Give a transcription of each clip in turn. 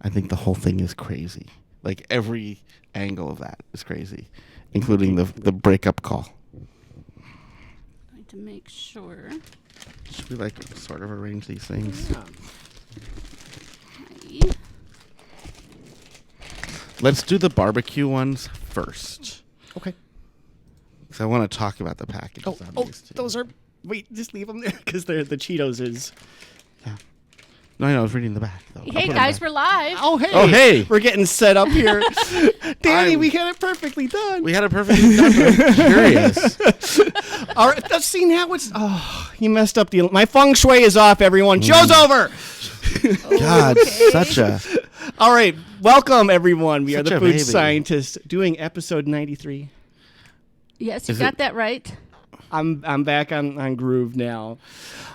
I think the whole thing is crazy. Like every angle of that is crazy, including the breakup call. Going to make sure. Should we like sort of arrange these things? Yeah. Let's do the barbecue ones first. Okay. Because I want to talk about the packages. Those are... Wait, just leave them there because the Cheetos is... Yeah. No, I was reading the back, though. Hey, guys, we're live. Oh, hey. Oh, hey. We're getting set up here. Danny, we had it perfectly done. We had it perfectly done. I'm curious. All right, let's see now. You messed up the... My feng shui is off, everyone. Show's over. God, such a... All right, welcome, everyone. We are Such the a Food baby. Scientists doing episode 93. Yes, you Is got it- that right. I'm back on groove now.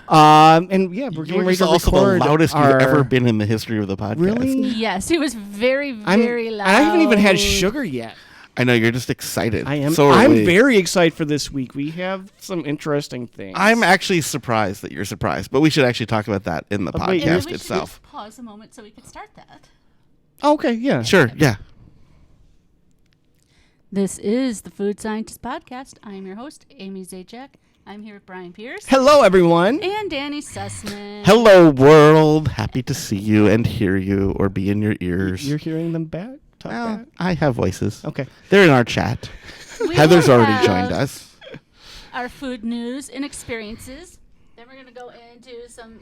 And yeah, we're getting You're ready to also record the loudest our... you've ever been in the history of the podcast. Really? Yes, he was very, I'm- very loud. I haven't even had sugar yet. I know, you're just excited. I am. So are I'm we. very excited for this week. We have some interesting things. I'm actually surprised that you're surprised, but we should actually talk about that in the Oh, wait, And then podcast we should itself. just pause a moment so we could start that. Okay, yeah. Sure, yeah. This is the Food Scientist Podcast. I'm your host, Amy Zajac. I'm here with Brian Pierce Hello, everyone. and Danny Sussman. Hello, world. Happy to see you and hear you or be in your ears. You're hearing them back? Talk Well, back? I have voices. Okay. They're in our chat. We Heather's will already have joined us. Our food news and experiences. Then we're going to go into some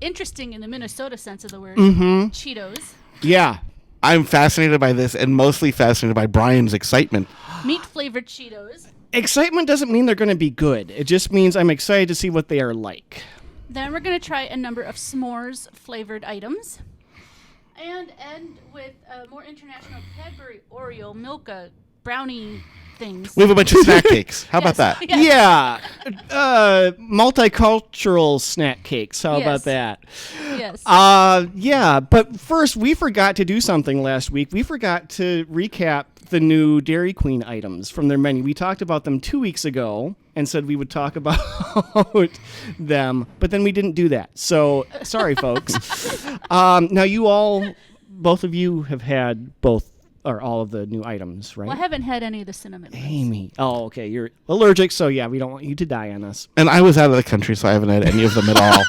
interesting, in the Minnesota sense of the word, Cheetos. Yeah. I'm fascinated by this and mostly fascinated by Brian's excitement. Meat-flavored Cheetos. Excitement doesn't mean they're going to be good. It just means I'm excited to see what they are like. Then we're going to try a number of s'mores flavored items. And end with more international Cadbury, Oreo, Milka, Brownie things. We have a bunch of snack cakes. How about Yes. that? Yes. Yeah. Multicultural snack cakes. How about Yes. that? Yes. Yeah, but first, we forgot to do something last week. We forgot to recap the new Dairy Queen items from their menu. We talked about them 2 weeks ago and said we would talk about them, but then we didn't do that. So, sorry, folks. Now, both of you have had both or all of the new items, right? Well, I haven't had any of the cinnamon ones. Amy. Oh, okay. You're allergic, so yeah, we don't want you to die on us. And I was out of the country, so I haven't had any of them at all.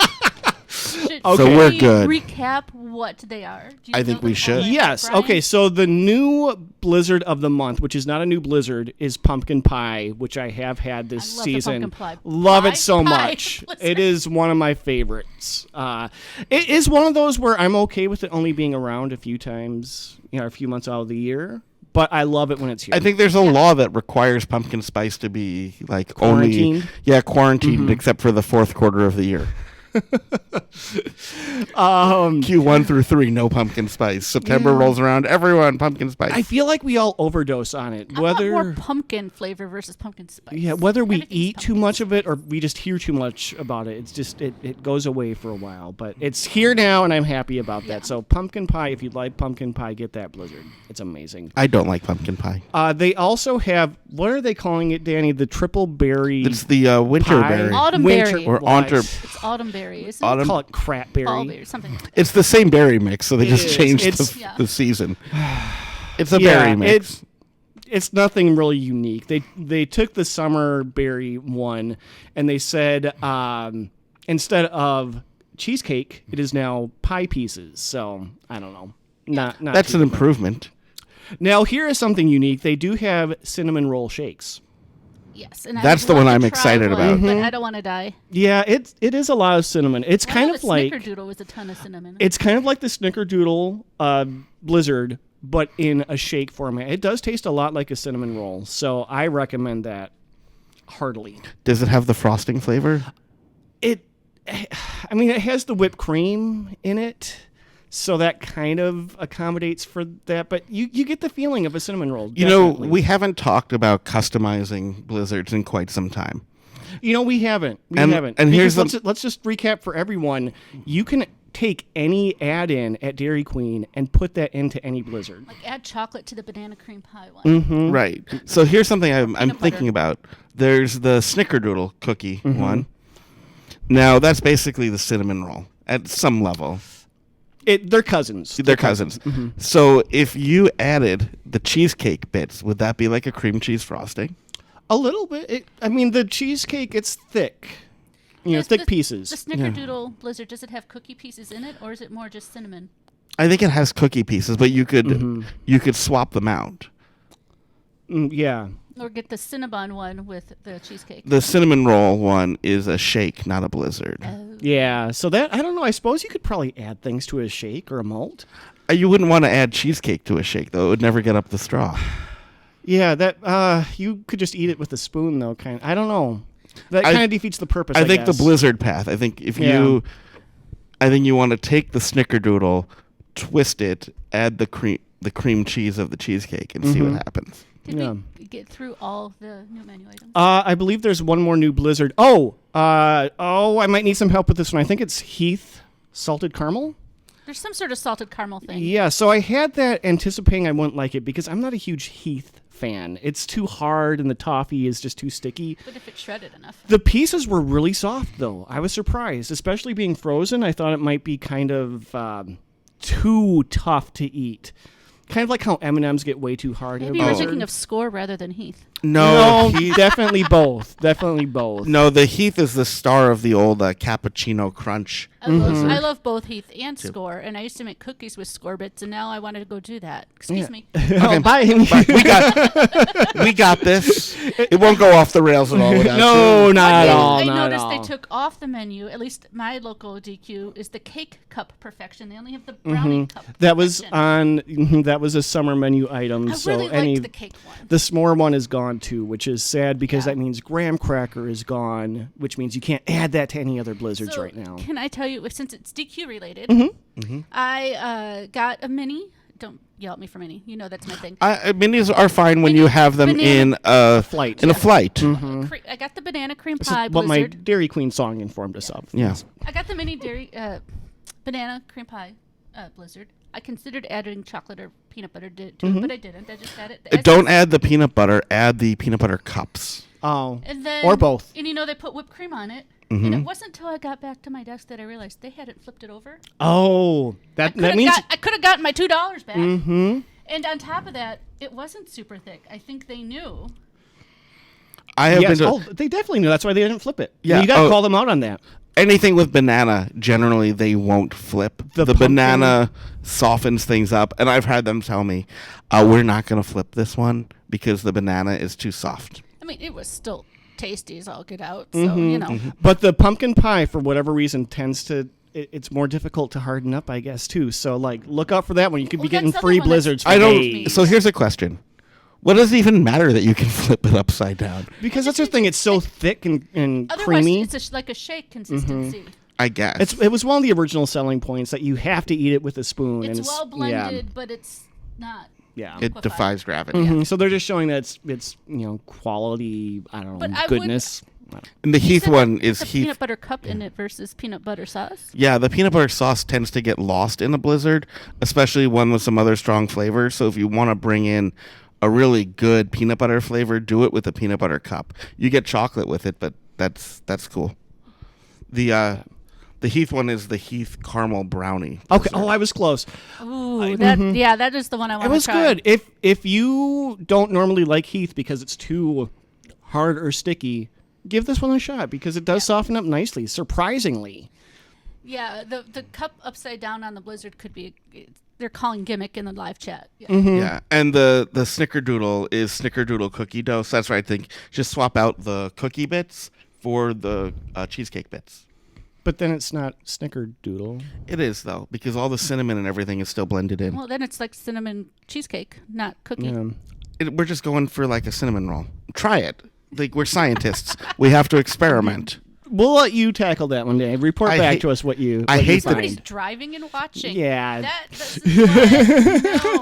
Should Okay. So we we're good. recap what they are? Do you I think know we them should. already, Yes. Brian? Okay. So the new blizzard of the month, which is not a new blizzard, is pumpkin pie, which I have had this love the season. pumpkin pie. Love Pie? it so Pie much. blizzard. It is one of my favorites. It is one of those where I'm okay with it only being around a few times, a few months out of the year. But I love it when it's here. I think there's a law that requires pumpkin spice to be like Quarantined? quarantined except for the fourth quarter of the year. Q1 through 3, no pumpkin spice. September rolls around, everyone pumpkin spice. I feel like we all overdose on it. I want more pumpkin flavor versus pumpkin spice. Whether we Everything's eat too pumpkin much of it or we just hear too much about it, it's just it goes away for a while. But it's here now, and I'm happy about that. So pumpkin pie, if you'd like pumpkin pie, get that blizzard. It's amazing. I don't like pumpkin pie. They also have, what are they calling it, Danny? The triple berry. It's the winter Pie? berry. Autumn winter berry. Or what? It's autumn berry, isn't Autumn- it? Call it crap berry. Fall berry, something like that. It's the same berry mix, so they It just is. changed It's- Yeah. the season. It's a berry mix. It's nothing really unique. They took the summer berry one and they said instead of cheesecake, it is now pie pieces. So I don't know. Not That's too an bad. improvement. Now here is something unique. They do have cinnamon roll shakes. Yes, and I That's would the love one to I'm try excited one, about. But I don't want to die. Yeah, it is a lot of cinnamon. It's kind of like Snickerdoodle with a ton of cinnamon. it's kind of like the Snickerdoodle Blizzard, but in a shake format. It does taste a lot like a cinnamon roll, so I recommend that heartily. Does it have the frosting flavor? It has the whipped cream in it, so that kind of accommodates for that. But you get the feeling of a cinnamon roll. You know, definitely. we haven't talked about customizing blizzards in quite some time. We haven't. And here's Because the- let's just recap for everyone. You can take any add-in at Dairy Queen and put that into any blizzard. Like add chocolate to the banana cream pie one. Mm-hmm. Right. So here's something I'm Peanut thinking butter. about. There's the Snickerdoodle cookie Mm-hmm. one. Now, that's basically the cinnamon roll at some level. They're cousins. They're cousins. So if you added the cheesecake bits, would that be like a cream cheese frosting? A little bit. The cheesecake, it's thick. Thick pieces. The Snickerdoodle Blizzard, does it have cookie pieces in it, or is it more just cinnamon? I think it has cookie pieces, but you could swap them out. Yeah. Or get the Cinnabon one with the cheesecake. The cinnamon roll one is a shake, not a blizzard. Yeah, so that, I don't know, I suppose you could probably add things to a shake or a malt. You wouldn't want to add cheesecake to a shake, though. It would never get up the straw. Yeah, that you could just eat it with a spoon, though. I don't know. That kind of defeats the purpose. I think guess. the blizzard path. I think you want to take the Snickerdoodle, twist it, add the cream cheese of the cheesecake, and see what happens. Did we get through all the new menu items? I believe there's one more new blizzard. I might need some help with this one. I think it's Heath salted caramel. There's some sort of salted caramel thing. Yeah, so I had that anticipating I wouldn't like it because I'm not a huge Heath fan. It's too hard and the toffee is just too sticky. But if it's shredded enough. The pieces were really soft, though. I was surprised, especially being frozen. I thought it might be kind of too tough to eat. Kind of like how M&Ms get way too hard. Maybe you're thinking of Score rather than Heath. No, definitely both. Definitely both. No, the Heath is the star of the old cappuccino crunch. I love both Heath and Score, and I used to make cookies with Score bits, and now I wanted to go do that. Excuse me. Okay. Bye. We got this. It won't go off the rails at all without No, not at all. I not noticed at all. they took off the menu, at least my local DQ, is the cake cup perfection. They only have the brownie cup That was perfection. that was a summer menu item. I so really liked the cake one. The s'more one is gone too, which is sad because that means graham cracker is gone, which means you can't add that to any other blizzards right now. Can I tell you, since it's DQ related, I got a mini. Don't yell at me for mini. You know that's my thing. Minis are fine when you have them in a flight. In a flight. I got the banana cream pie What my blizzard. Dairy Queen song informed us of. Yeah. I got the mini dairy banana cream pie blizzard. I considered adding chocolate or peanut butter to it, but I didn't. I just had it. Don't add the peanut butter. Add the peanut butter cups. Oh. And then, or both. And they put whipped cream on it. And it wasn't until I got back to my desk that I realized they hadn't flipped it over. Oh, that means I could have gotten my $2 back. And on top of that, it wasn't super thick. I think they knew. They definitely knew. That's why they didn't flip it. Yeah, you got to call them out on that. Anything with banana, generally they won't flip. The banana softens things up, and I've had them tell me, "We're not going to flip this one because the banana is too soft." I mean, it was still tasty as all get out, so But the pumpkin pie, for whatever reason, tends to. It's more difficult to harden up, I guess, too. So, look out for that one. You could be getting free blizzards. For days. So here's a question: what does it even matter that you can flip it upside down? Because that's the thing. It's so thick and creamy. Otherwise, it's like a shake consistency. I guess it was one of the original selling points that you have to eat it with a spoon. It's and well blended, but it's not. Yeah, it defies gravity. So they're just showing that it's quality. I don't know, goodness. And the Heath one is Heath peanut butter cup in it versus peanut butter sauce. Yeah, the peanut butter sauce tends to get lost in a blizzard, especially one with some other strong flavors. So if you want to bring in a really good peanut butter flavor, do it with a peanut butter cup. You get chocolate with it, but that's cool. The Heath one is the Heath caramel brownie. Okay. Oh, I was close. Ooh, that is the one I want to try. It was good. If you don't normally like Heath because it's too hard or sticky, give this one a shot because it does soften up nicely, surprisingly. Yeah, the cup upside down on the blizzard could be. They're calling gimmick in the live chat. Yeah, yeah. And the Snickerdoodle is Snickerdoodle cookie dough. So that's what I think. Just swap out the cookie bits for the cheesecake bits. But then it's not Snickerdoodle. It is, though, because all the cinnamon and everything is still blended in. Well, then it's like cinnamon cheesecake, not cookie. Yeah. We're just going for like a cinnamon roll. Try it. We're scientists. We have to experiment. We'll let you tackle that one day. Report back to us what you. I hate Somebody's driving and watching. Yeah.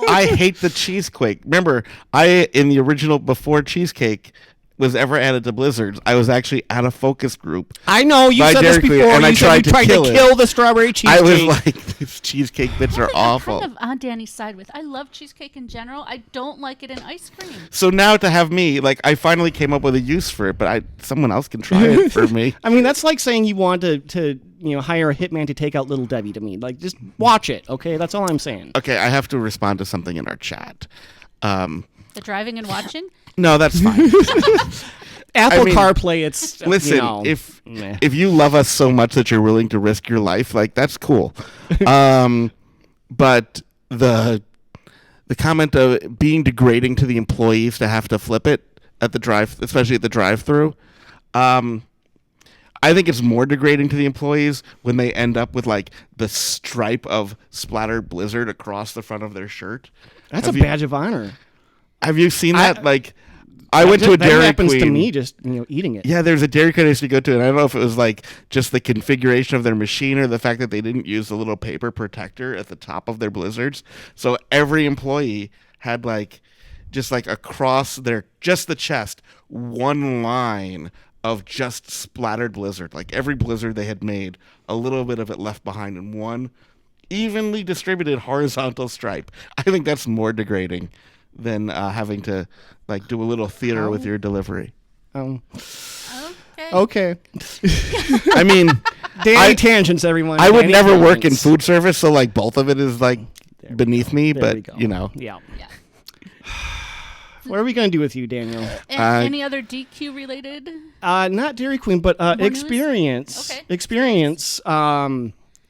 I hate the cheesecake. Remember, in the original before cheesecake, was ever added to blizzards. I was actually at a focus group. I know you by said this Dairy Queen, before. and I You said you tried to it. kill the strawberry cheesecake. I was like, these cheesecake bits are awful. I'm kind of on Danny's side with. I love cheesecake in general. I don't like it in ice cream. So now to have me, like, I finally came up with a use for it, but someone else can try it for me. I mean, that's like saying you want to hire a hitman to take out Little Debbie to me. Like, just watch it, okay? That's all I'm saying. Okay, I have to respond to something in our chat. The driving and watching? No, that's fine. Apple I mean, CarPlay, it's Listen, if you love us so much that you're willing to risk your life, like, that's cool. But the comment of being degrading to the employees to have to flip it at the especially at the drive-through, I think it's more degrading to the employees when they end up with like the stripe of splattered blizzard across the front of their shirt. That's a badge of honor. Have you seen that? I went to a Dairy Queen. That happens to me just eating it. Yeah, there's a Dairy Queen I used to go to, and I don't know if it was like just the configuration of their machine or the fact that they didn't use the little paper protector at the top of their blizzards. So every employee had just across the chest, one line of just splattered blizzard. Like every blizzard they had made, a little bit of it left behind in one evenly distributed horizontal stripe. I think that's more degrading than having to do a little theater with your delivery. Okay. I mean, Danny tangents, everyone. I would Danny never work in tangents. food service, so both of it is beneath me. There we But go. Yeah. What are we going to do with you, Daniel? Any other DQ related? Not Dairy Queen, but news? Experience. Okay. Experience.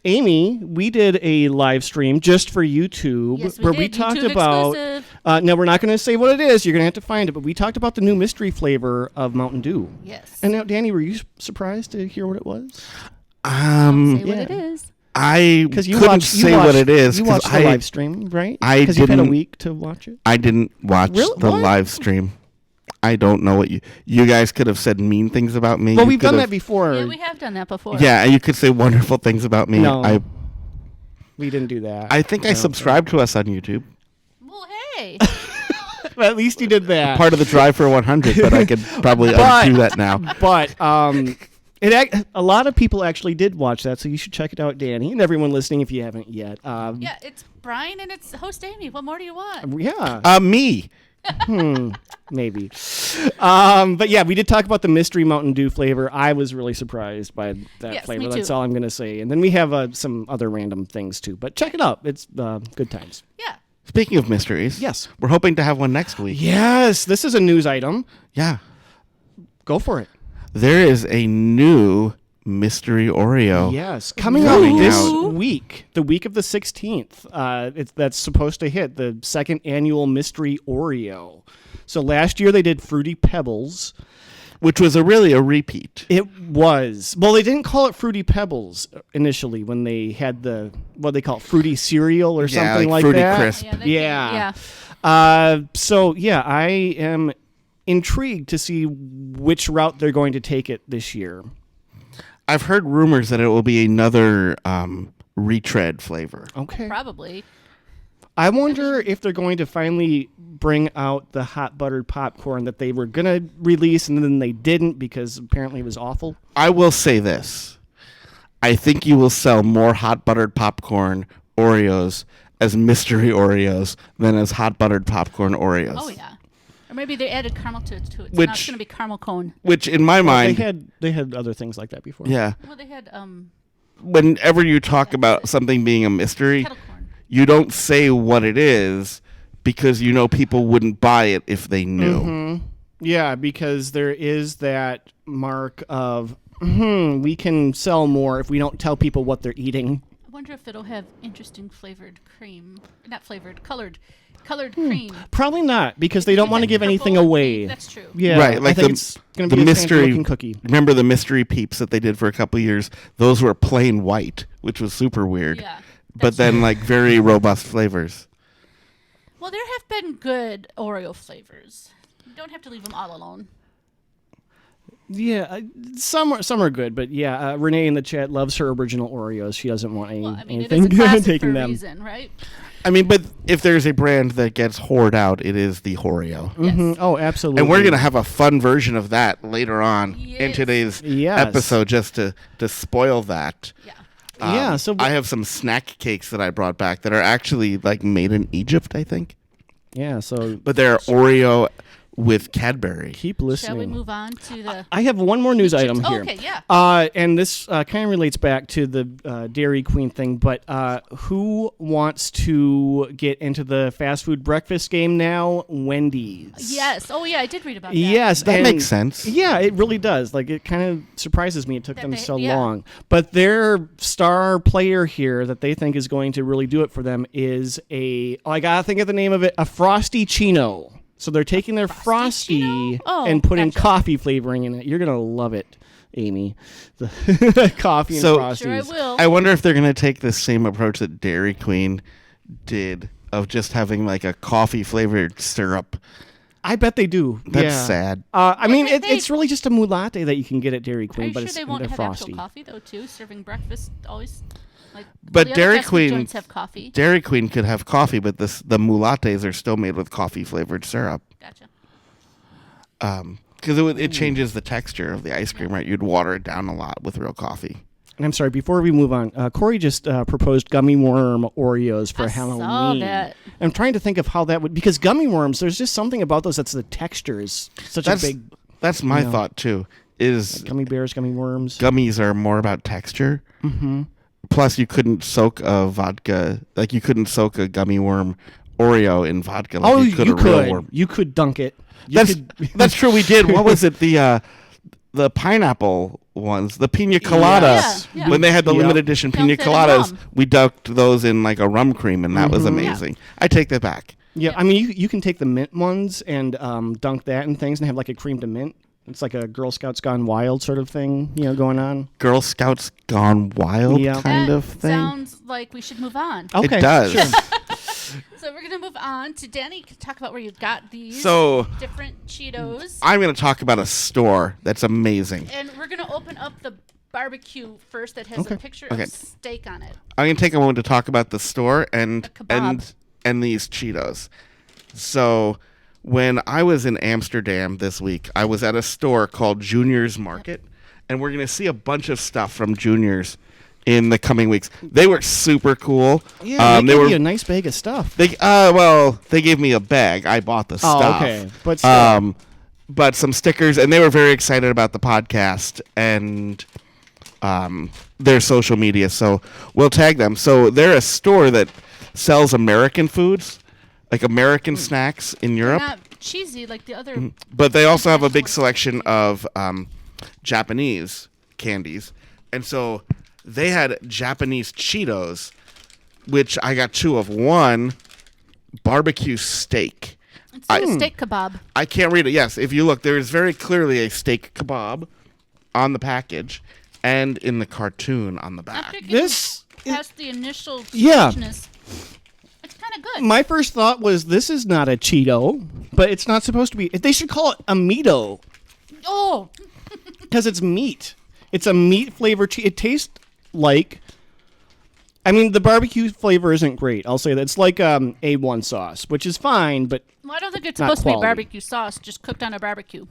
Amy, we did a live stream just for YouTube Yes, we where did. we talked YouTube about. exclusive. No, we're not going to say what it is. You're going to have to find it. But we talked about the new mystery flavor of Mountain Dew. Yes. And now, Danny, were you surprised to hear what it was? Say what yeah. it is. I Because couldn't say what it is. You 'cause watched the live stream, right? I Because you've had a didn't- week to watch it. I didn't watch Really? the What? live stream. I don't know what you guys could have said mean things about me. Well, You we've could done have- that before. Yeah, we have done that before. Yeah, you could say wonderful things about me. No. We didn't do that. I think I subscribed to us on YouTube. Well, hey. Well, at least you did that. Part of the drive for 100, but I could probably But- undo that now. But a lot of people actually did watch that, so you should check it out, Danny, and everyone listening if you haven't yet. Yeah, it's Brian and it's host Amy. What more do you want? Yeah, Me. maybe. But yeah, we did talk about the mystery Mountain Dew flavor. I was really surprised by that Yes, flavor. me That's too. all I'm going to say. And then we have some other random things too. But check it out. It's good times. Yeah. Speaking of mysteries, Yes. we're hoping to have one next week. Yes, this is a news item. Yeah. Go for it. There is a new mystery Oreo. Yes, coming out Coming this out. week, the week of the 16th. That's supposed to hit the second annual mystery Oreo. So last year they did Fruity Pebbles. Which was really a repeat. It was. Well, they didn't call it Fruity Pebbles initially when they had what they call it, Fruity Cereal or Yeah, something like like Fruity that. Crisp. Yeah. So yeah, I am intrigued to see which route they're going to take it this year. I've heard rumors that it will be another retread flavor. Okay. Probably. I wonder if they're going to finally bring out the hot buttered popcorn that they were going to release and then they didn't because apparently it was awful. I will say this. I think you will sell more hot buttered popcorn Oreos as mystery Oreos than as hot buttered popcorn Oreos. Oh, yeah. Or maybe they added caramel to it. So now it's Which- going to be caramel cone. Which in my mind, They had other things like that before. yeah. Well, they had Whenever you talk about something being a mystery, kettle corn. you don't say what it is because you know people wouldn't buy it if they knew. Yeah, because there is that mark of we can sell more if we don't tell people what they're eating. I wonder if it'll have interesting flavored cream. Not flavored, colored cream. Probably not because they don't want to give Purple anything and away. pink. That's true. Yeah, Right, I like think the- it's going to the be a mystery fancy-looking cookie. Remember the mystery peeps that they did for a couple years? Those were plain white, which was super weird. Yeah. But then very robust flavors. Well, there have been good Oreo flavors. You don't have to leave them all alone. Yeah, some are good, but yeah, Renee in the chat loves her original Oreos. She doesn't want Well, I mean, it anything is a classic taking for a them. reason, right? I mean, but if there's a brand that gets hoard out, it is the Oreo. Yes. Oh, absolutely. And we're going to have a fun version of that later on in Yes. today's Yes. episode just to spoil that. Yeah. Yeah, so I have some snack cakes that I brought back that are actually like made in Egypt, I think. Yeah, so But they're Oreo with Cadbury. keep listening. Shall we move on to the... I have one more news item Oh, here. okay, yeah. And this kind of relates back to the Dairy Queen thing, but who wants to get into the fast food breakfast game now? Wendy's. Yes. Oh, yeah, I did read about that. Yes. That and- makes sense. Yeah, it really does. Like, it kind of surprises me it took That them they- so yeah. long. But their star player here that they think is going to really do it for them is I got to think of the name of it, a Frosty Chino. So they're taking their Frosty Chino? Oh, and putting gotcha. coffee flavoring in it. You're going to love it, Amy. The coffee and So- Frosties. Sure, I will. I wonder if they're going to take the same approach that Dairy Queen did of just having like a coffee flavored syrup. I bet they do. That's yeah. sad. I mean, they- it's really just a mou latte that you can get at Dairy Are Queen, you but sure it's they in won't their have Frosty. actual coffee, though, too? Serving breakfast always... Like, But all the other Dairy fast food Queen- joints have coffee. Dairy Queen could have coffee, but the mou lattes are still made with coffee flavored syrup. Gotcha. Because it changes the texture of the ice cream, right? You'd water it down a lot with real coffee. And I'm sorry, before we move on, Corey just proposed gummy worm Oreos for I Halloween. saw that. I'm trying to think of how that would, because gummy worms, there's just something about those that's the texture is such That's a big that's my know. thought too. Is gummy bears, gummy worms. gummies are more about texture. Mm-hmm. Plus, you couldn't soak a vodka, like you couldn't soak a gummy worm Oreo in vodka. Like Oh, you could a real worm. You could dunk it. You That's could- that's true. We did. What was it? The pineapple ones, the pina colada. Yes. Yeah, yeah. When they had the Yeah. limited edition Dunked pina it in coladas, rum. we dunked those in like a rum cream, and that was amazing. I take that back. Yeah, I mean, you can take the mint ones and dunk that in things and have like a cream to mint. It's like a Girl Scouts gone wild sort of thing, going on. Girl Scouts gone wild Yeah. kind That of thing. sounds like we should move on. Okay, It does. sure. So we're going to move on to Danny. Talk about where you got these So different Cheetos. I'm going to talk about a store that's amazing. And we're going to open up the barbecue first that has Okay. a picture Okay. of steak on it. I'm going to take a moment to talk about the store and A kebab. and these Cheetos. So when I was in Amsterdam this week, I was at a store called Junior's Market, and we're going to see a bunch of stuff from Junior's in the coming weeks. They were super cool. Yeah, they they gave were you a nice bag of stuff. they they gave me a bag. I bought the Oh, stuff. okay. But still. But some stickers, and they were very excited about the podcast and their social media. So we'll tag them. So they're a store that sells American foods, like American snacks in Europe. Not cheesy like the other. But they also have a big selection of Japanese candies. And so they had Japanese Cheetos, which I got two of. One, barbecue steak. It's like a steak kebab. I can't read it. Yes, if you look, there is very clearly a steak kebab on the package and in the cartoon on the back. After getting This past the initial Yeah. strangeness, it's kind of good. My first thought was this is not a Cheeto, but it's not supposed to be. They should call it a Meato Oh, because it's meat. It's a meat flavored Cheeto. It tastes like. I mean, the barbecue flavor isn't great. I'll say that it's like A1 sauce, which is fine, but well, I don't think it's Not supposed to be quality. barbecue sauce, just cooked on a barbecue.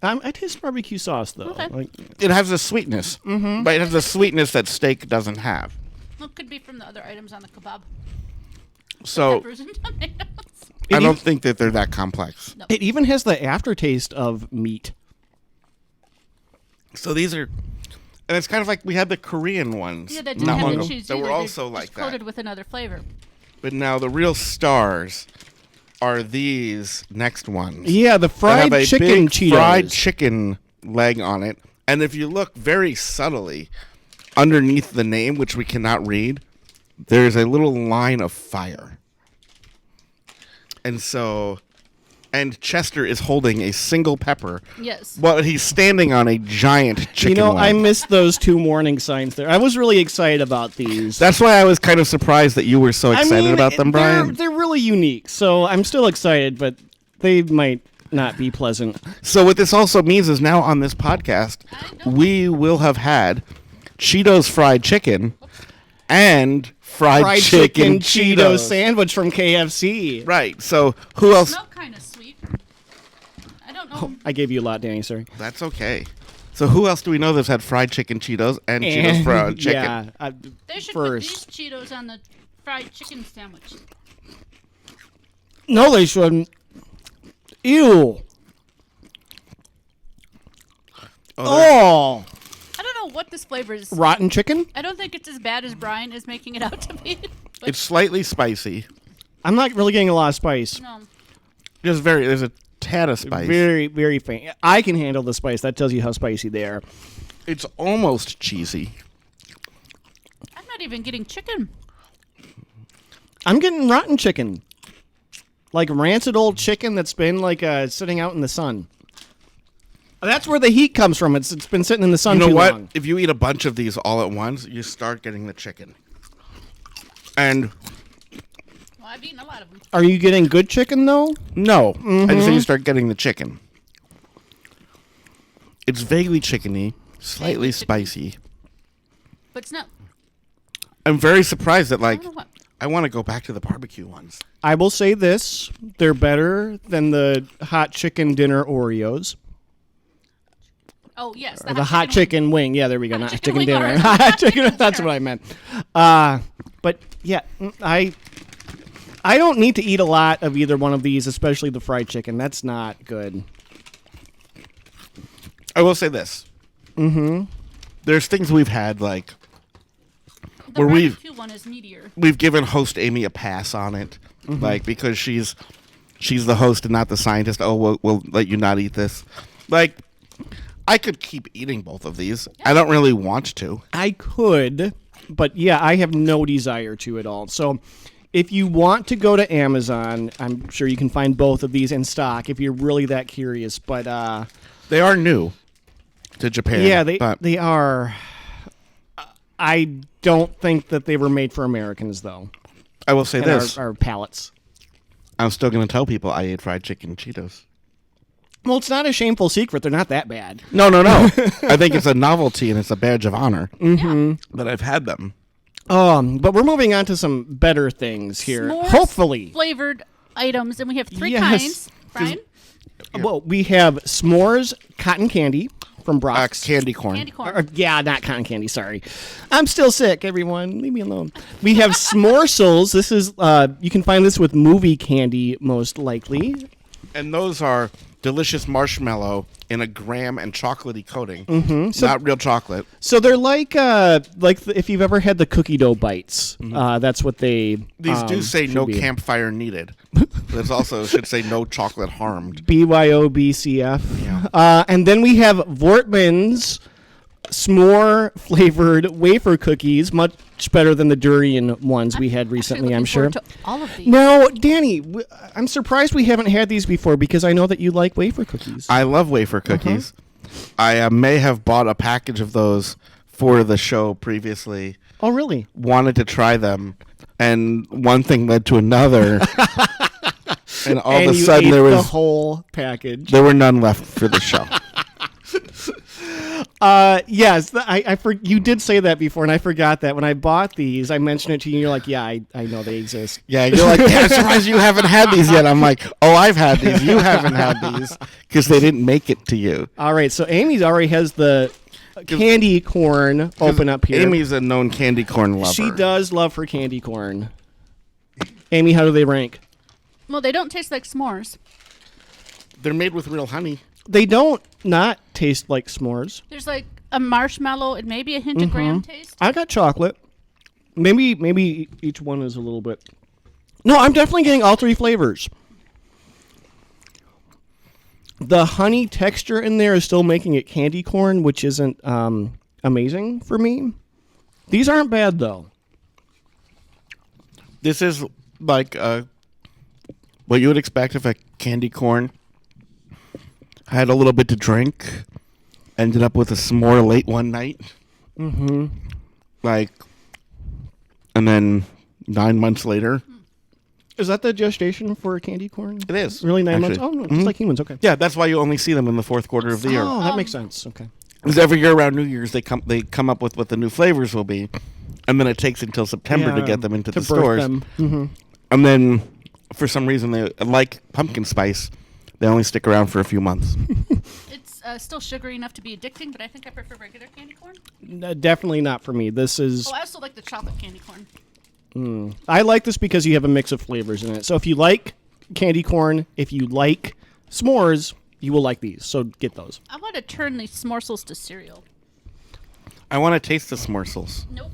I taste barbecue sauce though. Okay. Like, It has a sweetness, but it has a sweetness that steak doesn't have. Well, it could be from the other items on the kebab. So Peppers and tomatoes. I don't think that they're that complex. it even has the aftertaste of meat. So these are, and it's kind of like we had the Korean ones. Yeah, that didn't not have long the ago cheese that either. were They're also just like coated that. with another flavor. But now the real stars are these next ones. Yeah, the that fried have a chicken big Cheetos. fried chicken leg on it. And if you look very subtly underneath the name, which we cannot read, there's a little line of fire. And so, and Chester is holding a single pepper. Yes. Well, he's standing on a giant chicken I leg. missed those two warning signs there. I was really excited about these. That's why I was kind of surprised that you were so excited about them, Brian. They're really unique, so I'm still excited, but they might not be pleasant. So what this also means is now on this podcast, we will have had Cheetos fried chicken and fried chicken Cheetos sandwich from KFC. Right. So who else? Smell kind of sweet. I don't know. I gave you a lot, Danny. Sorry. That's okay. So who else do we know that's had fried chicken Cheetos and Cheetos fried chicken? Yeah. They should First. put these Cheetos on the fried chicken sandwich. No, they shouldn't. Ew. Oh. I don't know what this flavor is. Rotten chicken? I don't think it's as bad as Brian is making it out to be. But It's slightly spicy. I'm not really getting a lot of spice. no. There's a tad of spice. Very, very faint. I can handle the spice. That tells you how spicy they are. It's almost cheesy. I'm not even getting chicken. I'm getting rotten chicken. Like rancid old chicken that's been sitting out in the sun. That's where the heat comes from. It's been sitting in the sun You know too what? long. If you eat a bunch of these all at once, you start getting the chicken. And Well, I've eaten a lot of them. Are you getting good chicken though? no, I just think you start getting the chicken. It's vaguely chickeny, slightly Vaguely chickeny. spicy. But it's not. I'm very surprised that I don't know what. I want to go back to the barbecue ones. I will say this: they're better than the hot chicken dinner Oreos Oh, yes. or the hot chicken wing. Yeah, there we go. Hot Not chicken chicken wing dinner. or Hot hot chicken. chicken That's dinner. what I meant. But yeah, I don't need to eat a lot of either one of these, especially the fried chicken. That's not good. I will say this. Mm-hmm. There's things we've had like The where we've barbecue one is meatier. we've given host Amy a pass on it, like because she's the host and not the scientist. Oh, we'll let you not eat this. Like, I could keep eating both of these. I don't really want to. I could, but yeah, I have no desire to at all. So if you want to go to Amazon, I'm sure you can find both of these in stock if you're really that curious. But They are new to Japan. yeah, but they are. I don't think that they were made for Americans, though. I will say And this: our palates. I'm still going to tell people I ate fried chicken Cheetos. Well, it's not a shameful secret. They're not that bad. No. I think it's a novelty and it's a badge of honor that I've had them. But we're moving on to some better things here. S'mores Hopefully. flavored items, and we have three Yes. kinds. Brian? Well, we have s'mores cotton candy from Brach. Candy corn. Candy corn. Yeah, not cotton candy. Sorry, I'm still sick. Everyone, leave me alone. We have Smoresels. This is you can find this with movie candy most likely. And those are delicious marshmallow in a graham and chocolatey coating. So- Not real chocolate. So they're if you've ever had the cookie dough bites. That's what they. These do say should no be. campfire needed. This also should say no chocolate harmed. BYOBCF. Yeah. And then we have Voortman's s'more flavored wafer cookies, much better than the durian ones we had recently, I'm sure. To all of these. Now, Danny, I'm surprised we haven't had these before because I know that you like wafer cookies. I love wafer cookies. I may have bought a package of those for the show previously. Oh, really? Wanted to try them, and one thing led to another. And all And of a you sudden ate there the was whole package. there were none left for the show. Yes, you did say that before, and I forgot that when I bought these, I mentioned it to you. And you're like, "Yeah, I know they exist." Yeah, you're like, I'm surprised you haven't had these yet. I'm like, oh, I've had these. You haven't had these because they didn't make it to you. All right, so Amy's already has the candy corn open up here. Amy's a known candy corn lover. She does love her candy corn. Amy, how do they rank? Well, they don't taste like s'mores. They're made with real honey. They don't not taste like s'mores. There's like a marshmallow and maybe a hint of graham taste. I got chocolate. Maybe each one is a little bit. No, I'm definitely getting all three flavors. The honey texture in there is still making it candy corn, which isn't amazing for me. These aren't bad, though. This is like what you would expect if a candy corn had a little bit to drink, ended up with a s'more late one night. Mm-hmm. Like, and then 9 months later, Is that the gestation for candy corn? It is. Really 9 months? actually. Oh, no, just like humans. Okay. Yeah, that's why you only see them in the fourth quarter of the year. Oh, that makes sense. Okay. Because every year around New Year's, they come up with what the new flavors will be, and then it takes until September to get them into the birth stores. them. Mm-hmm. And then, for some reason, they like pumpkin spice. They only stick around for a few months. It's still sugary enough to be addicting, but I think I prefer regular candy corn. Definitely not for me. This is. Oh, I also like the chocolate candy corn. I like this because you have a mix of flavors in it. So if you like candy corn, if you like s'mores, you will like these. So get those. I want to turn these Smoresels to cereal. I want to taste the Smoresels. Nope.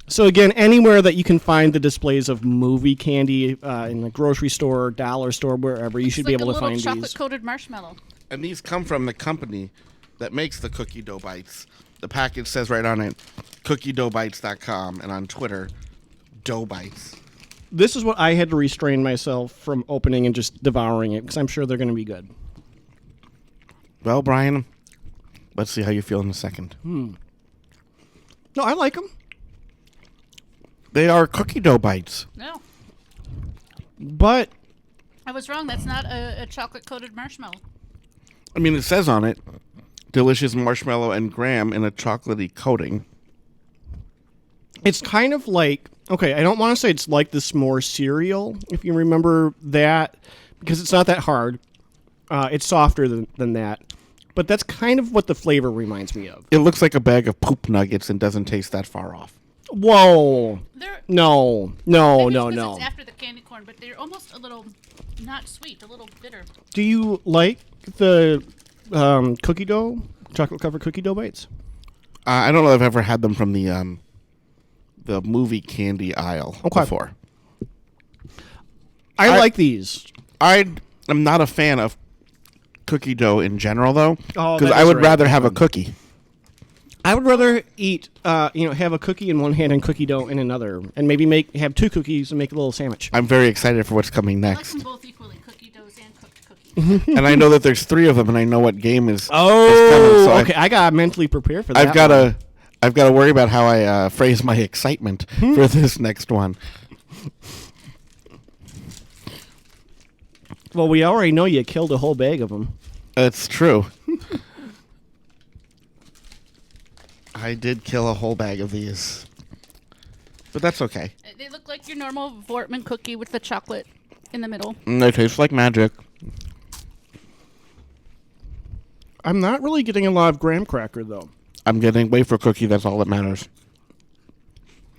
So again, anywhere that you can find the displays of movie candy in the grocery store, dollar store, wherever, you should be able to find these. Chocolate-coated marshmallow. And these come from the company that makes the cookie dough bites. The package says right on it, cookiedoughbites.com, and on Twitter, dough bites. This is what I had to restrain myself from opening and just devouring it, because I'm sure they're going to be good. Well, Brian, let's see how you feel in a second. No, I like them. They are cookie dough bites. No. But I was wrong. That's not a chocolate-coated marshmallow. I mean, it says on it, delicious marshmallow and graham in a chocolatey coating. it's kind of like, okay, I don't want to say it's like the s'more cereal, if you remember that, because it's not that hard. It's softer than that. But that's kind of what the flavor reminds me of. It looks like a bag of poop nuggets and doesn't taste that far off. Whoa. No. It's after the candy corn, but they're almost a little not sweet, a little bitter. Do you like the cookie dough, chocolate-covered cookie dough bites? I don't know if I've ever had them from the movie candy aisle before. I like these. I'm not a fan of cookie dough in general, though, Oh, because that I is would right. rather have a cookie. I would rather eat, have a cookie in one hand and cookie dough in another, and maybe have two cookies and make a little sandwich. I'm very excited for what's coming I like next. them both equally, cookie doughs and cooked cookies. And I know that there's 3 of them, and I know what game is coming. Oh, So okay. I got mentally prepared for that. I've got to worry about how I phrase my excitement for this next one. Well, we already know you killed a whole bag of them. It's true. I did kill a whole bag of these, but that's okay. They look like your normal Voortman cookie with the chocolate in the middle. They taste like magic. I'm not really getting a lot of graham cracker, though. I'm getting wafer cookie. That's all that matters.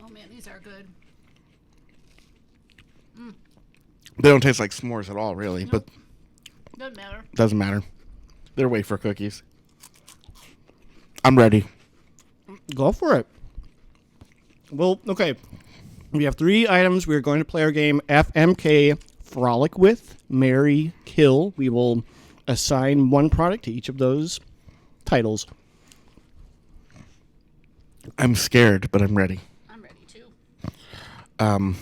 Oh man, these are good. They don't taste like s'mores at all, really, but Doesn't matter. doesn't matter. They're wafer cookies. I'm ready. Go for it. Well, okay. We have 3 items. We're going to play our game FMK, Frolic with, Marry, Kill. We will assign one product to each of those titles. I'm scared, but I'm ready. I'm ready too.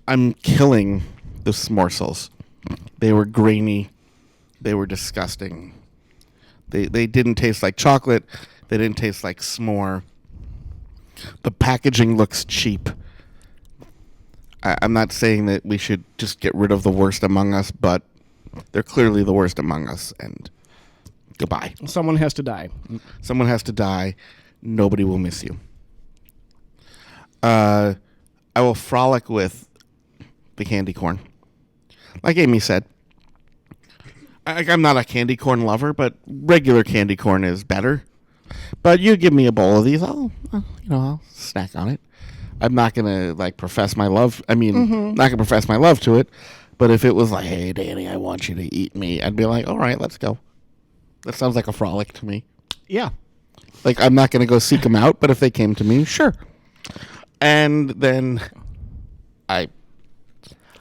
I'm killing the Smoresels. They were grainy. They were disgusting. They didn't taste like chocolate. They didn't taste like s'more. The packaging looks cheap. I'm not saying that we should just get rid of the worst among us, but they're clearly the worst among us, and goodbye. Someone has to die. Someone has to die. Nobody will miss you. I will frolic with the candy corn. Like Amy said, I'm not a candy corn lover, but regular candy corn is better. But you give me a bowl of these, I'll snack on it. I'm not gonna profess my love. I mean, not gonna profess my love to it. But if it was like, hey, Danny, I want you to eat me, I'd be like, all right, let's go. That sounds like a frolic to me. Yeah. Like, I'm not gonna go seek them out, but if they came to me, sure. And then I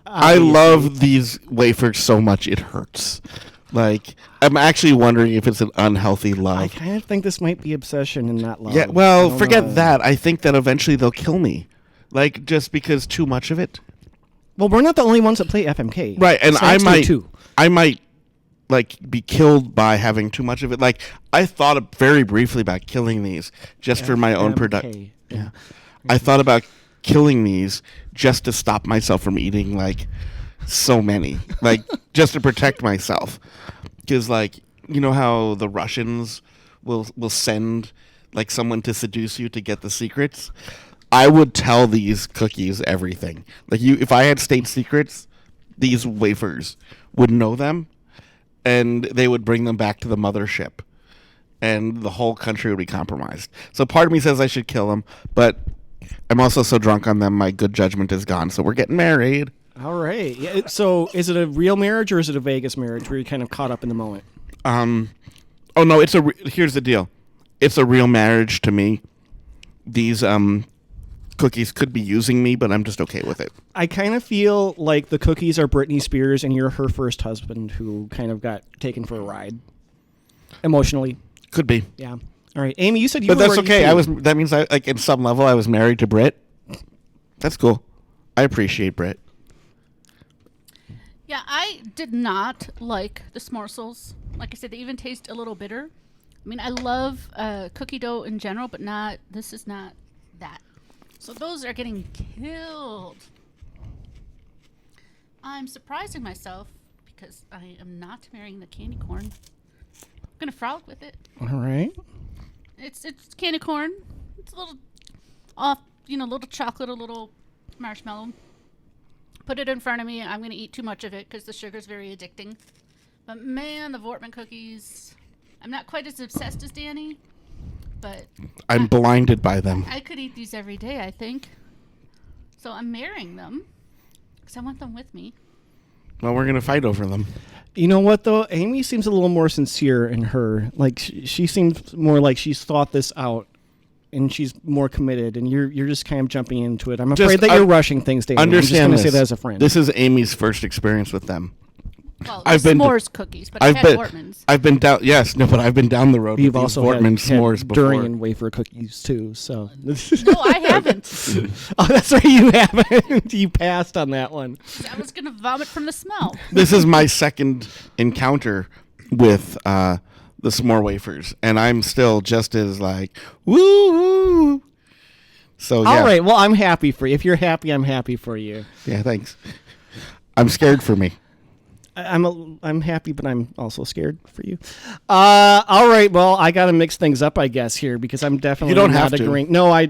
love these wafers so much it hurts. Like, I'm actually wondering if it's an unhealthy I love. kind of think this might be obsession and not love. Yeah, I well, don't forget know. that. I think that eventually they'll kill me. Like, just because too much of it. Well, we're not the only ones that play FMK. Right, and Snacks do too. I might, be killed by having too much of it. Like, I thought very briefly about killing these just for my own production. Yeah. I thought about killing these just to stop myself from eating like so many, like just to protect myself. Because like, you know how the Russians will send like someone to seduce you to get the secrets? I would tell these cookies everything. Like if I had state secrets, these wafers would know them, and they would bring them back to the mothership, and the whole country would be compromised. So part of me says I should kill them, but I'm also so drunk on them, my good judgment is gone. So we're getting married. All right. Yeah, so is it a real marriage or is it a Vegas marriage where you're kind of caught up in the moment? Oh no, here's the deal. It's a real marriage to me. These cookies could be using me, but I'm just okay with it. I kind of feel like the cookies are Britney Spears and you're her first husband who kind of got taken for a ride emotionally. Could be. Yeah. All right, Amy, you said you but were that's ready okay. too. That means like in some level I was married to Brit. That's cool. I appreciate Brit. Yeah, I did not like the Smoresels. Like I said, they even taste a little bitter. I mean, I love cookie dough in general, but this is not that. So those are getting killed. I'm surprising myself because I am not marrying the candy corn. I'm going to frolic with it. All right. It's candy corn. It's a little off, little chocolate, a little marshmallow. Put it in front of me, and I'm going to eat too much of it because the sugar's very addicting. But man, the Voortman cookies, I'm not quite as obsessed as Danny, but I'm blinded by them. I could eat these every day, I think. So I'm marrying them because I want them with me. Well, we're going to fight over them. You know what, though? Amy seems a little more sincere in her. Like, she seems more like she's thought this out, and she's more committed, and you're just kind of jumping into it. I'm afraid that you're rushing things, Dave. Understand I'm just going to say that as a friend. This is Amy's first experience with them. Well, I've been s'mores cookies, but I've had Voortman's. I've been down. Yes, no, but I've been down the road. You've with these also Voortman had s'mores before. durian wafer cookies too. So No, I haven't. oh, that's right, you haven't. You passed on that one. I was going to vomit from the smell. This is my second encounter with the s'more wafers, and I'm still just as like woo woo. So yeah. All right. Well, I'm happy for you. If you're happy, I'm happy for you. Yeah, thanks. I'm scared for me. I'm happy, but I'm also scared for you. All right. Well, I got to mix things up, I guess, here because I'm definitely You don't not have to. agreeing. No, I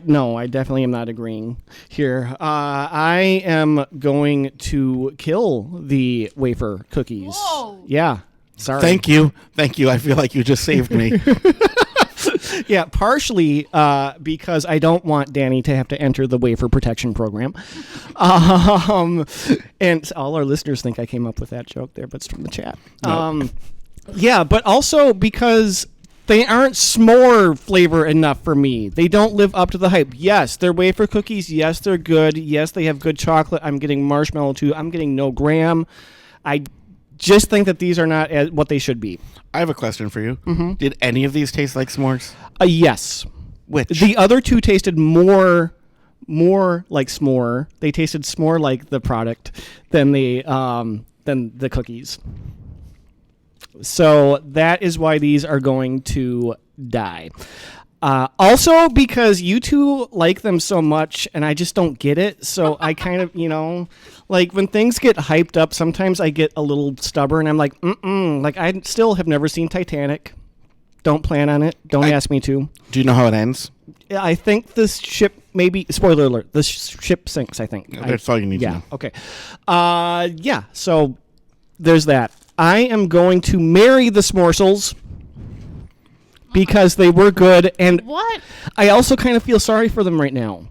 definitely am not agreeing here. I am going to kill the wafer cookies. Whoa. Yeah. Sorry. Thank you. I feel like you just saved me. Yeah, partially because I don't want Danny to have to enter the wafer protection program. And all our listeners think I came up with that joke there, but it's from the chat. No. Yeah, but also because they aren't s'more flavor enough for me. They don't live up to the hype. Yes, they're wafer cookies. Yes, they're good. Yes, they have good chocolate. I'm getting marshmallow too. I'm getting no graham. I just think that these are not what they should be. I have a question for you. Mm-hmm. Did any of these taste like s'mores? Yes. Which? The other two tasted more like s'more. They tasted s'more like the product than the cookies. So that is why these are going to die. Also because you two like them so much and I just don't get it. So I kind of, like when things get hyped up, sometimes I get a little stubborn. I'm like, like I still have never seen Titanic. Don't plan on it. Don't ask me to. Do you know how it ends? I think this ship maybe, spoiler alert, the ship sinks, I think. That's all you need to Yeah, know. okay. Yeah, so there's that. I am going to marry the Smoresels because they were good, and What? I also kind of feel sorry for them right now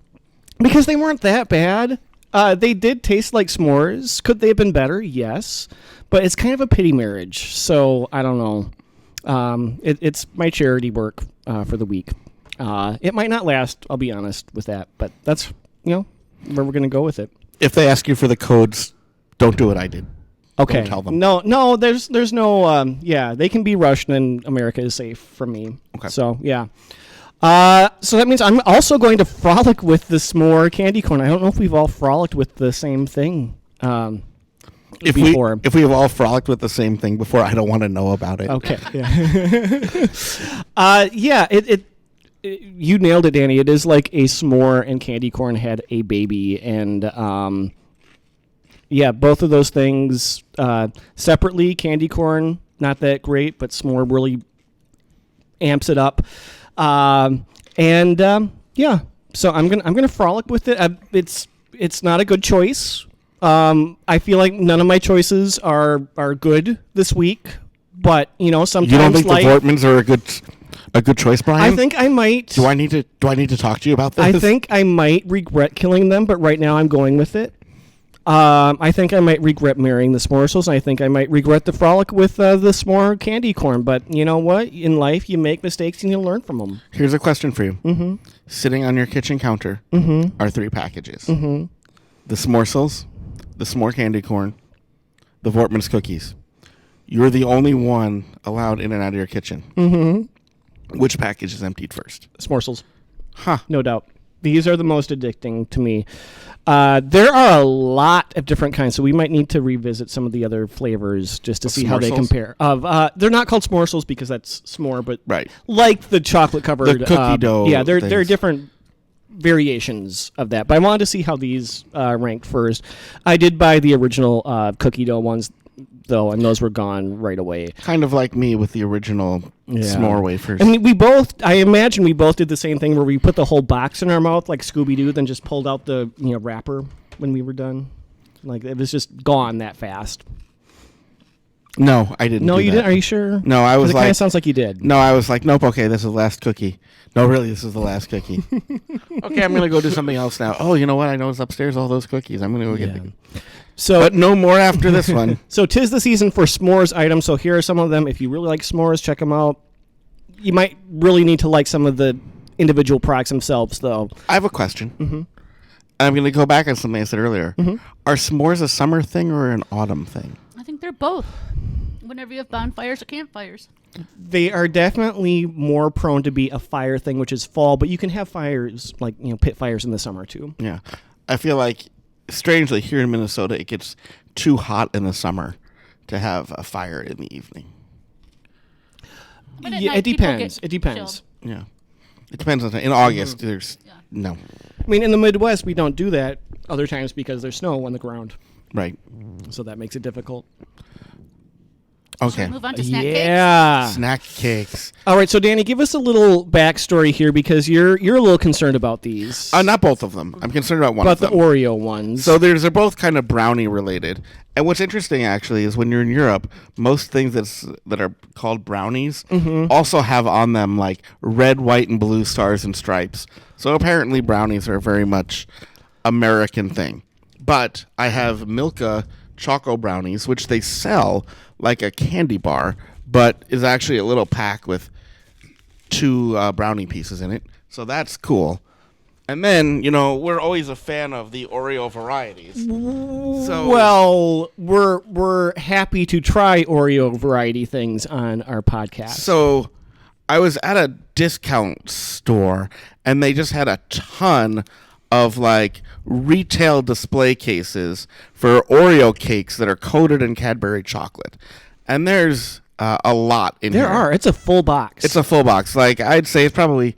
because they weren't that bad. They did taste like s'mores. Could they have been better? Yes, but it's kind of a pity marriage, so I don't know. It's my charity work for the week. It might not last, I'll be honest with that, but that's, where we're going to go with it. If they ask you for the codes, don't do what I did. Okay. Don't tell them. No, there's no, they can be rushed and America is safe from me. Okay. So, yeah. So that means I'm also going to frolic with the s'more candy corn. I don't know if we've all frolicked with the same thing before. If we have all frolicked with the same thing before, I don't want to know about it. Okay. Yeah. Yeah. you nailed it, Danny. It is like a s'more and candy corn had a baby, and yeah, both of those things separately. Candy corn not that great, but s'more really amps it up. Yeah, so I'm gonna frolic with it. It's not a good choice. I feel like none of my choices are good this week, but sometimes You don't think life, the Voortmans are a good choice, Brian? I think I might. Do I need to talk to you about this? I think I might regret killing them, but right now I'm going with it. I think I might regret marrying the Smoresels, and I think I might regret the frolic with the s'more candy corn. But you know what? In life, you make mistakes and you learn from them. Here's a question for you. Mm-hmm. Sitting on your kitchen counter are 3 packages. Mm-hmm. The Smoresels, the s'more candy corn, the Voortman's cookies. You're the only one allowed in and out of your kitchen. Mm-hmm. Which package is emptied first? Smoresels. Huh. No doubt. These are the most addicting to me. There are a lot of different kinds, so we might need to revisit some of the other flavors just to see how they Smoresels? compare. They're not called Smoresels because that's s'more, but Right. like the chocolate covered The cookie dough Yeah, there are things. different variations of that. But I wanted to see how these ranked first. I did buy the original cookie dough ones though, and those were gone right away. Kind of like me with the original s'more wafers. I mean, I imagine we both did the same thing where we put the whole box in our mouth like Scooby-Doo, then just pulled out the wrapper when we were done. Like, it was just gone that fast. No, I didn't. No, do you that. didn't? Are you sure? No, I was It kind like, of sounds like you did. no, I was like, nope. Okay, this is the last cookie. No, really, this is the last cookie. Okay, I'm gonna go do something else now. Oh, you know what? I know it's upstairs. All those cookies. I'm gonna go get them. So, But no more after this one. so 'tis the season for s'mores items. So here are some of them. If you really like s'mores, check them out. You might really need to like some of the individual products themselves, though. I have a question. Mm-hmm. I'm gonna go back on something I said earlier. Mm-hmm. Are s'mores a summer thing or an autumn thing? I think they're both. Whenever you have bonfires or campfires. They are definitely more prone to be a fire thing, which is fall, but you can have fires, like, pit fires in the summer, too. Yeah, I feel like, strangely, here in Minnesota, it gets too hot in the summer to have a fire in the evening. But at Yeah, night, it people depends. get It depends. chilled. Yeah, it depends on. In August, Mm-hmm. there's no I mean, in the Midwest, we don't do that other times because there's snow on the ground, right. so that makes it difficult. Should Okay, we move on to snack cakes? Yeah. snack cakes. All right, so Danny, give us a little backstory here because you're a little concerned about these. Not both of them. I'm concerned about one about of the them. Oreo ones. So they're both kind of brownie related. And what's interesting actually is when you're in Europe, most things that are called brownies also have on them like red, white, and blue stars and stripes. So apparently brownies are a very much American thing. But I have Milka Choco brownies, which they sell like a candy bar, but is actually a little pack with 2 brownie pieces in it. So that's cool. And then, we're always a fan of the Oreo varieties. So, well, we're happy to try Oreo variety things on our podcast. So I was at a discount store and they just had a ton of like retail display cases for Oreo cakes that are coated in Cadbury chocolate. And there's a lot in here. there are. It's a full box. It's a full box. Like I'd say it's probably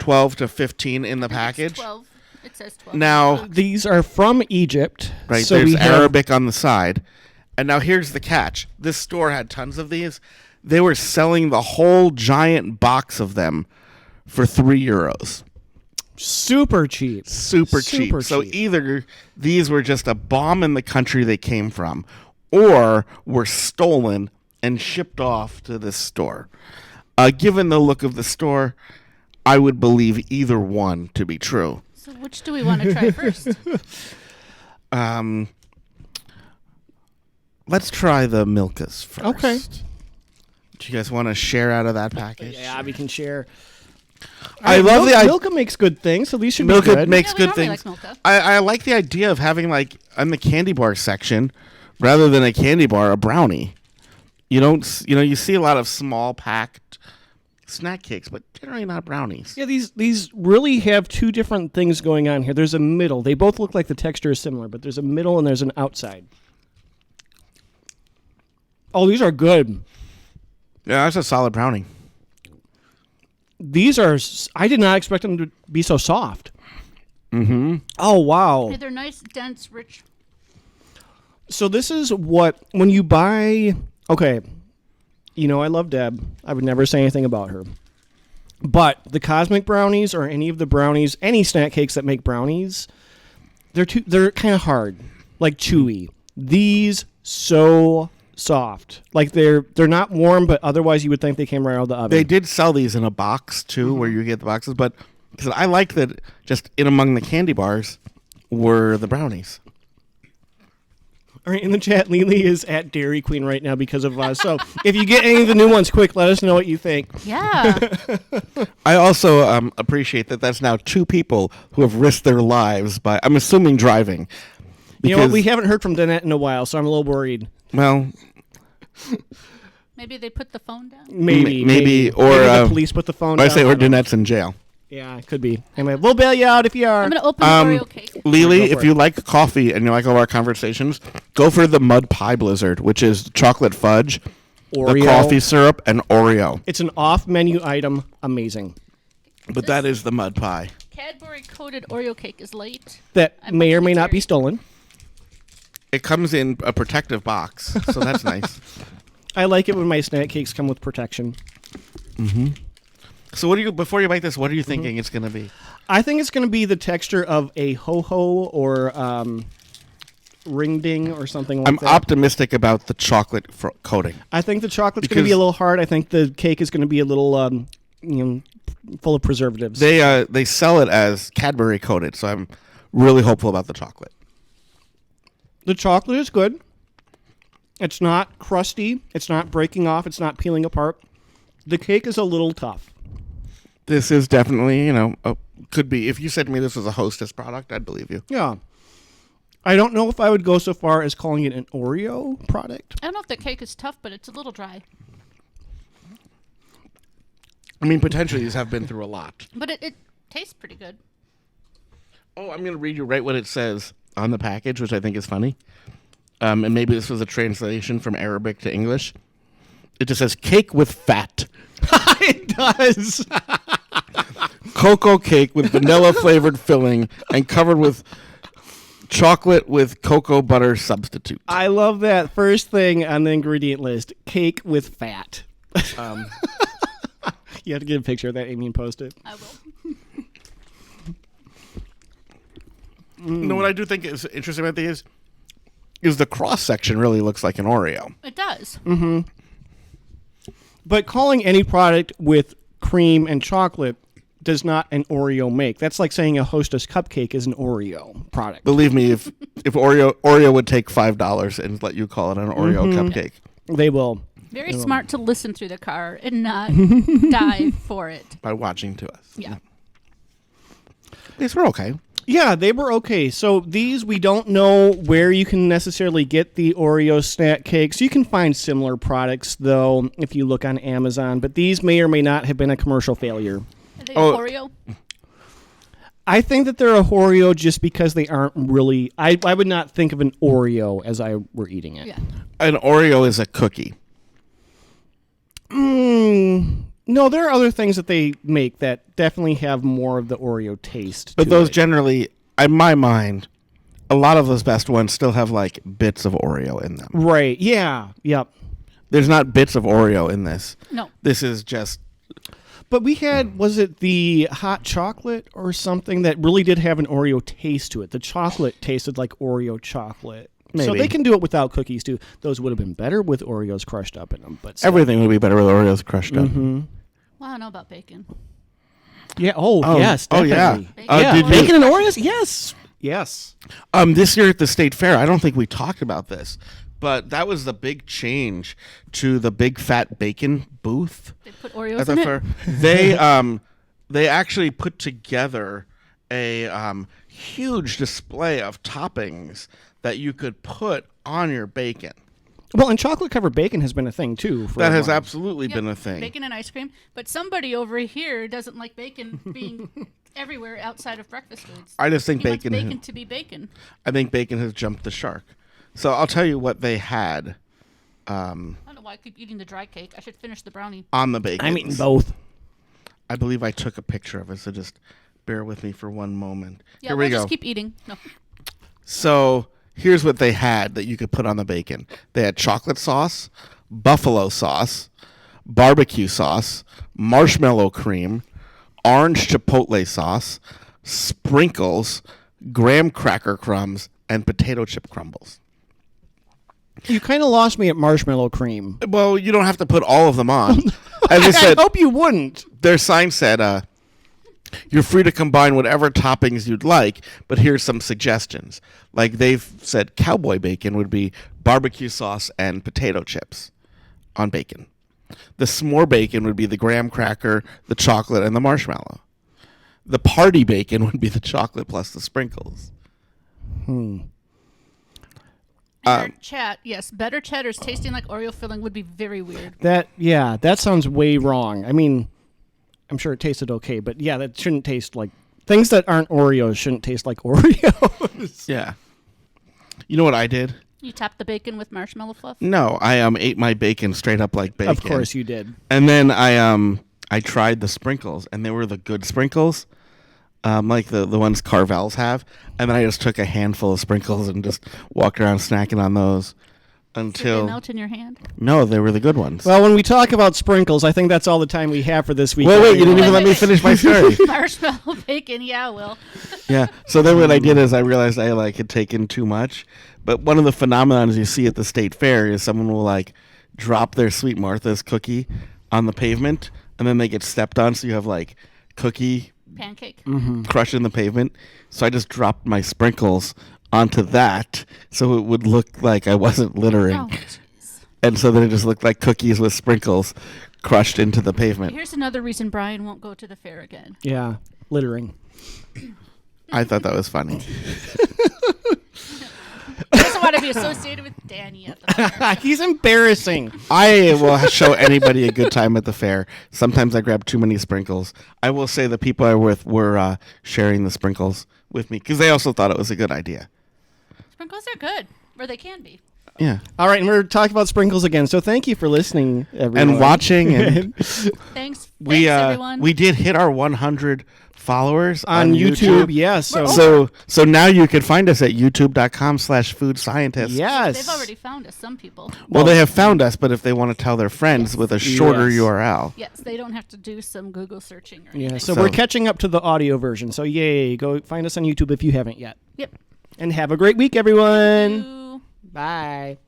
12 to 15 in the I think package. it's 12. It says 12. Now, These are from Egypt. right, So there's we have, Arabic on the side. And now here's the catch. This store had tons of these. They were selling the whole giant box of them for €3. super cheap. Super cheap. Super So cheap. either these were just a bomb in the country they came from, or were stolen and shipped off to this store. Given the look of the store, I would believe either one to be true. So which do we want to try first? Let's try the Milkas first. Okay. Do you guys want to share out of that package? Yeah, we can share. I love the idea. Milka makes good things, so these should be Milka good. makes Yeah, we good normally things. like Milka. I like the idea of having like on the candy bar section, rather than a candy bar, a brownie. You see a lot of small packed snack cakes, but generally not brownies. Yeah, these really have 2 different things going on here. There's a middle. They both look like the texture is similar, but there's a middle and there's an outside. Oh, these are good. Yeah, that's a solid brownie. These are. I did not expect them to be so soft. Mm-hmm. Oh wow! Yeah, they're nice, dense, rich. So this is what when you buy. Okay, you know I love Deb. I would never say anything about her. But the Cosmic Brownies or any of the brownies, any snack cakes that make brownies, they're kind of hard, like chewy. These so soft, like they're not warm, but otherwise you would think they came right out of the oven. They did sell these in a box too, where you get the boxes, but because I like that, just in among the candy bars were the brownies. All right, in the chat, Lily is at Dairy Queen right now because of us. So if you get any of the new ones, quick, let us know what you think. Yeah. I also appreciate that that's now 2 people who have risked their lives by, I'm assuming, driving. You know what? We haven't heard from Danette in a while, so I'm a little worried. Well, Maybe they put the phone down. Maybe, or maybe the police put the phone down. I say, or Danette's in jail. Yeah, it could be. Anyway, we'll bail you out if you are. I'm going to open the Oreo cake. Lily, Go for if you like coffee and you like all our conversations, go for the Mud Pie Blizzard, which is chocolate fudge, Oreo. the coffee syrup, and Oreo. It's an off-menu item. Amazing. But that is the Mud Pie. Cadbury coated Oreo cake is light. That I'm may or may not vegetarian. be stolen. It comes in a protective box, so that's nice. I like it when my snack cakes come with protection. So what do you, before you bite this, what are you thinking it's going to be? I think it's going to be the texture of a ho-ho or ring ding or something like I'm that. optimistic about the chocolate coating. I think the chocolate's going to be a little hard. I think the cake is going to be a little, full of preservatives. They sell it as Cadbury coated, so I'm really hopeful about the chocolate. The chocolate is good. It's not crusty. It's not breaking off. It's not peeling apart. The cake is a little tough. This is definitely, could be. If you said to me this was a Hostess product, I'd believe you. Yeah. I don't know if I would go so far as calling it an Oreo product. I don't know if the cake is tough, but it's a little dry. I mean, potentially these have been through a lot. But it tastes pretty good. Oh, I'm going to read you right what it says on the package, which I think is funny. And maybe this was a translation from Arabic to English. It just says cake with fat. It does. Cocoa cake with vanilla flavored filling and covered with chocolate with cocoa butter substitute. I love that first thing on the ingredient list. Cake with fat. You have to get a picture of that, Amy, and post it. I will. You know what I do think is interesting about these? Is the cross section really looks like an Oreo. It does. Mm-hmm. But calling any product with cream and chocolate does not an Oreo make. That's like saying a Hostess cupcake is an Oreo product. Believe me, if Oreo would take $5 and let you call it an Oreo cupcake. They will. Very smart to listen through the car and not dive for it. By watching to us. Yeah. These were okay. Yeah, they were okay. So these, we don't know where you can necessarily get the Oreo snack cakes. You can find similar products, though, if you look on Amazon. But these may or may not have been a commercial failure. Are they Oreo? I think that they're a Oreo just because they aren't really... I would not think of an Oreo as I were eating it. Yeah. An Oreo is a cookie. No, there are other things that they make that definitely have more of the Oreo taste. But to those it. generally, in my mind, a lot of those best ones still have like bits of Oreo in them. Right, yeah, yep. There's not bits of Oreo in this. No. This is just... But we had, was it the hot chocolate or something that really did have an Oreo taste to it? The chocolate tasted like Oreo chocolate. Maybe. So they can do it without cookies, too. Those would have been better with Oreos crushed up in them. But still. Everything would be better with Oreos crushed up. Well, I don't know about bacon. Yeah, yes, Oh, definitely. yeah. Yeah. Did you, Bacon and Oreos? Yes. Yes. this year at the State Fair, I don't think we talked about this, but that was the big change to the Big Fat Bacon booth. They put Oreos At the in fair. it. They actually put together a huge display of toppings that you could put on your bacon. Well, and chocolate-covered bacon has been a thing, too. For That a has while. absolutely been a thing. Bacon and ice cream. But somebody over here doesn't like bacon being everywhere outside of breakfast foods. I just think He wants bacon. bacon to be bacon. I think bacon has jumped the shark. So I'll tell you what they had I don't know why I keep eating the dry cake. I should finish the brownie. on the bacon. I'm eating both. I believe I took a picture of it, so just bear with me for one moment. Yeah, Here we we'll go. just keep eating. No. So here's what they had that you could put on the bacon. They had chocolate sauce, buffalo sauce, barbecue sauce, marshmallow cream, orange chipotle sauce, sprinkles, graham cracker crumbs, and potato chip crumbles. You kind of lost me at marshmallow cream. Well, you don't have to put all of them on. As I said, I hope you wouldn't. their sign said, you're free to combine whatever toppings you'd like, but here's some suggestions. Like they've said cowboy bacon would be barbecue sauce and potato chips on bacon. The s'more bacon would be the graham cracker, the chocolate, and the marshmallow. The party bacon would be the chocolate plus the sprinkles. In our chat, yes, better cheddars tasting like Oreo filling would be very weird. That sounds way wrong. I mean, I'm sure it tasted okay, but yeah, that shouldn't taste like things that aren't Oreos shouldn't taste like Oreos. Yeah. You know what I did? You tap the bacon with marshmallow fluff? No, I ate my bacon straight up like bacon. Of course you did. And then I tried the sprinkles, and they were the good sprinkles, like the ones Carvel's have. And then I just took a handful of sprinkles and just walked around snacking on those Did until they melt in your hand? no, they were the good ones. Well, when we talk about sprinkles, I think that's all the time we have for this week. Wait, you didn't even Wait, let me wait. finish my story. Marshmallow bacon, yeah, Will. Yeah. So then what I did is I realized I had taken too much. But one of the phenomenons you see at the state fair is someone will drop their Sweet Martha's cookie on the pavement, and then they get stepped on. So you have cookie Pancake. crushed in the pavement. So I just dropped my sprinkles onto that, so it would look like I wasn't littering. Oh, jeez. And so then it just looked like cookies with sprinkles crushed into the pavement. Here's another reason Brian won't go to the fair again. Yeah, littering. I thought that was funny. He doesn't want to be associated with Danny at the fair. He's embarrassing. I will show anybody a good time at the fair. Sometimes I grab too many sprinkles. I will say the people I were with were sharing the sprinkles with me because they also thought it was a good idea. Sprinkles are good, or they can be. Yeah. All right, and we're talking about sprinkles again. So thank you for listening, everyone. And watching. And Thanks, we everyone. we did hit our 100 followers on YouTube. Yes. So now you can find us at youtube.com/food scientist. Yes. They've already found us, some people. Well, they have found us, but if they want to tell their friends with a shorter Yes. URL. Yes, they don't have to do some Google searching or Yeah, anything. so So- we're catching up to the audio version. So yay, go find us on YouTube if you haven't yet. Yep. And have a great week, everyone. Ooh. Bye.